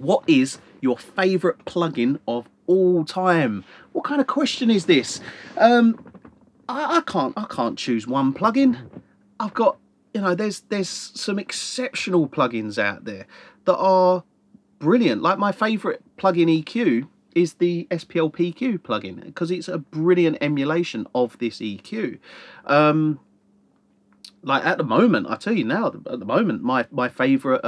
What is your favourite plugin of all time? What kind of question is this? I can't choose one plugin. I've got, there's some exceptional plugins out there that are brilliant. Like my favourite plugin EQ is the SPL PQ plugin, because it's a brilliant emulation of this EQ. Like at the moment, I tell you now, at the moment, my favourite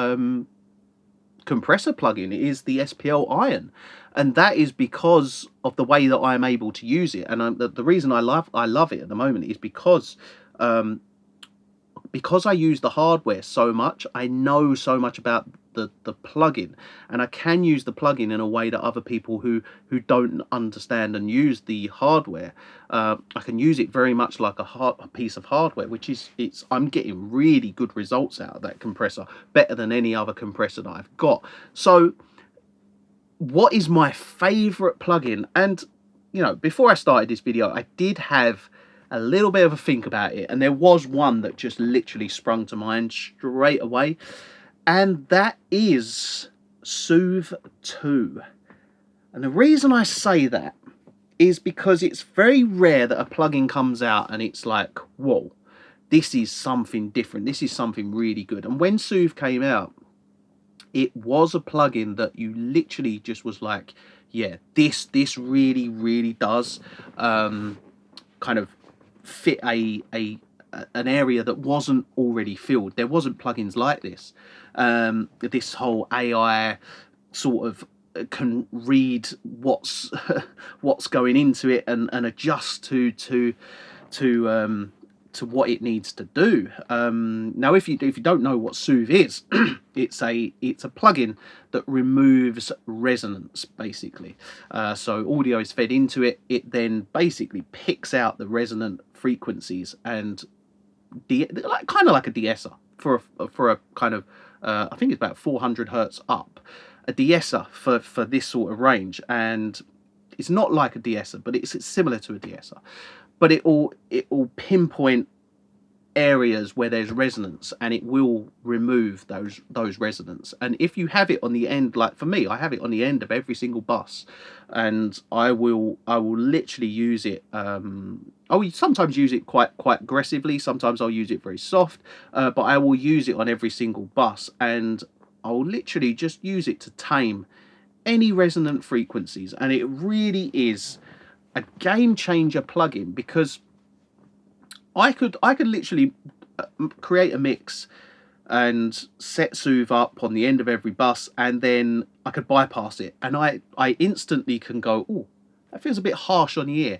compressor plugin is the SPL Iron, and that is because of the way that I'm able to use it. And the reason I love it at the moment is because I use the hardware so much. I know so much about the plugin, and I can use the plugin in a way that other people who don't understand and use the hardware, I can use it very much like a piece of hardware, which is, I'm getting really good results out of that compressor, better than any other compressor that I've got. So what is my favorite plugin? And before I started this video, I did have a little bit of a think about it, and there was one that just literally sprung to mind straight away, and that is Soothe 2. And the reason I say that is because it's very rare that a plugin comes out and it's like, whoa, this is something different, this is something really good. And when Soothe came out, it was a plugin that you literally just was like, yeah, this really does kind of fit an area that wasn't already filled. There wasn't plugins like this. This whole AI sort of can read what's going into it and adjust to what it needs to do. Now, if you don't know what Soothe is, it's a plugin that removes resonance, basically. So audio is fed into it. It then basically picks out the resonant frequencies and kind of like a de-esser for a kind of I think it's about 400 hertz up, a de-esser for this sort of range. And it's not like a de-esser, but it's similar to a de-esser. But it will pinpoint areas where there's resonance, and it will remove those resonance. And if you have it on the end, like for me, I have it on the end of every single bus, and I will literally use it. I will sometimes use it quite aggressively. Sometimes I'll use it very soft, but I will use it on every single bus, and I'll literally just use it to tame any resonant frequencies. And it really is a game changer plugin, because I could literally create a mix and set Soothe up on the end of every bus, and then I could bypass it, and I instantly can go, oh, that feels a bit harsh on the ear.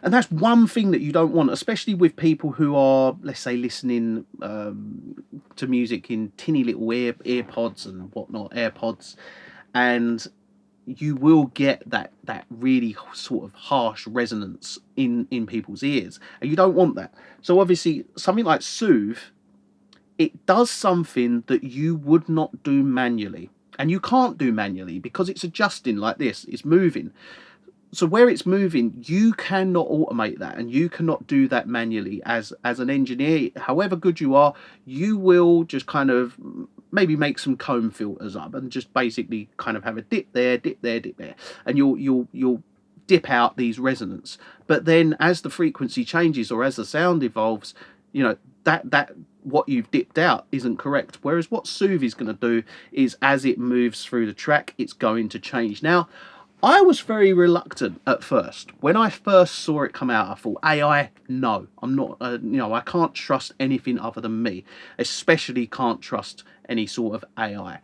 And that's one thing that you don't want, especially with people who are, let's say, listening to music in tinny little earpods and whatnot, AirPods, and you will get that really sort of harsh resonance in people's ears, and you don't want that. So obviously something like Soothe, it does something that you would not do manually, and you can't do manually because it's adjusting like this, it's moving. So where it's moving, you cannot automate that, and you cannot do that manually. As an engineer, however good you are, you will just kind of maybe make some comb filters up and just basically kind of have a dip there, dip there, dip there, and you'll dip out these resonance. But then as the frequency changes, or as the sound evolves, that what you've dipped out isn't correct. Whereas what Soothe is going to do is, as it moves through the track, it's going to change. Now, I was very reluctant at first. When I first saw it come out, I thought, AI, no, I'm not, I can't trust anything other than me, especially can't trust any sort of AI.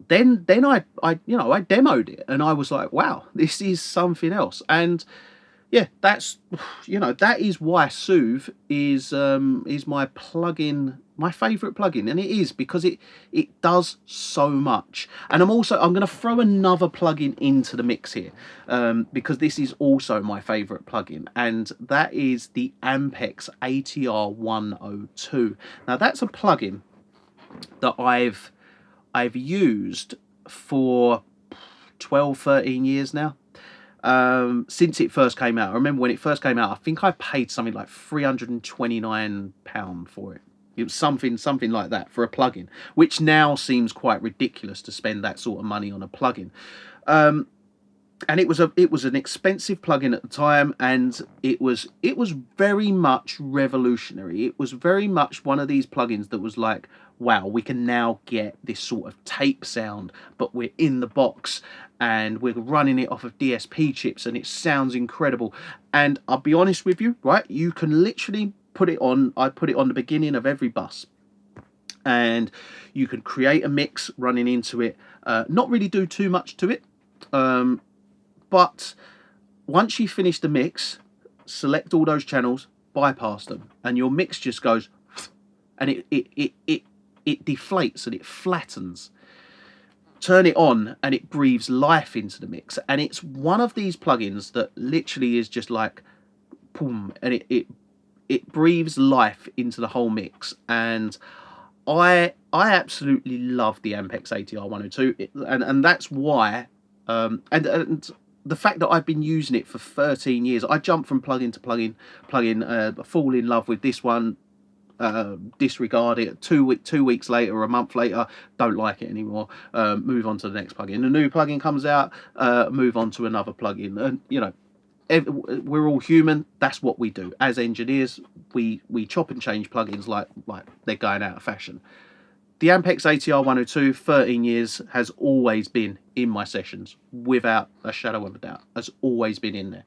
Then I demoed it, and I was like, wow, this is something else. And yeah, that's, that is why Soothe is my plugin, my favorite plugin. And it is because it does so much. And I'm going to throw another plugin into the mix here, because this is also my favorite plugin, and that is the Ampex ATR 102. Now, that's a plugin that I've used for 12-13 years now. Since it first came out. I remember when it first came out, I think I paid something like £329 for it. It was something like that for a plugin, which now seems quite ridiculous to spend that sort of money on a plugin. And it was an expensive plugin at the time, and it was very much revolutionary. It was very much one of these plugins that was like, wow, we can now get this sort of tape sound, but we're in the box and we're running it off of DSP chips, and it sounds incredible. And I'll be honest with you, right? You can literally put it on. I put it on the beginning of every bus, and you can create a mix running into it. Not really do too much to it. But once you finish the mix, select all those channels, bypass them, and your mix just goes, and it deflates and it flattens. Turn it on and it breathes life into the mix. And it's one of these plugins that literally is just like, boom, and it breathes life into the whole mix. And I absolutely love the Ampex ATR 102, and that's why, and the fact that I've been using it for 13 years, I jump from plugin to plugin, fall in love with this one, disregard it, two weeks later or a month later, don't like it anymore, move on to the next plugin. A new plugin comes out, move on to another plugin. And you know, we're all human. That's what we do as engineers. We chop and change plugins like they're going out of fashion. The Ampex ATR 102, 13 years, has always been in my sessions, without a shadow of a doubt. Has always been in there.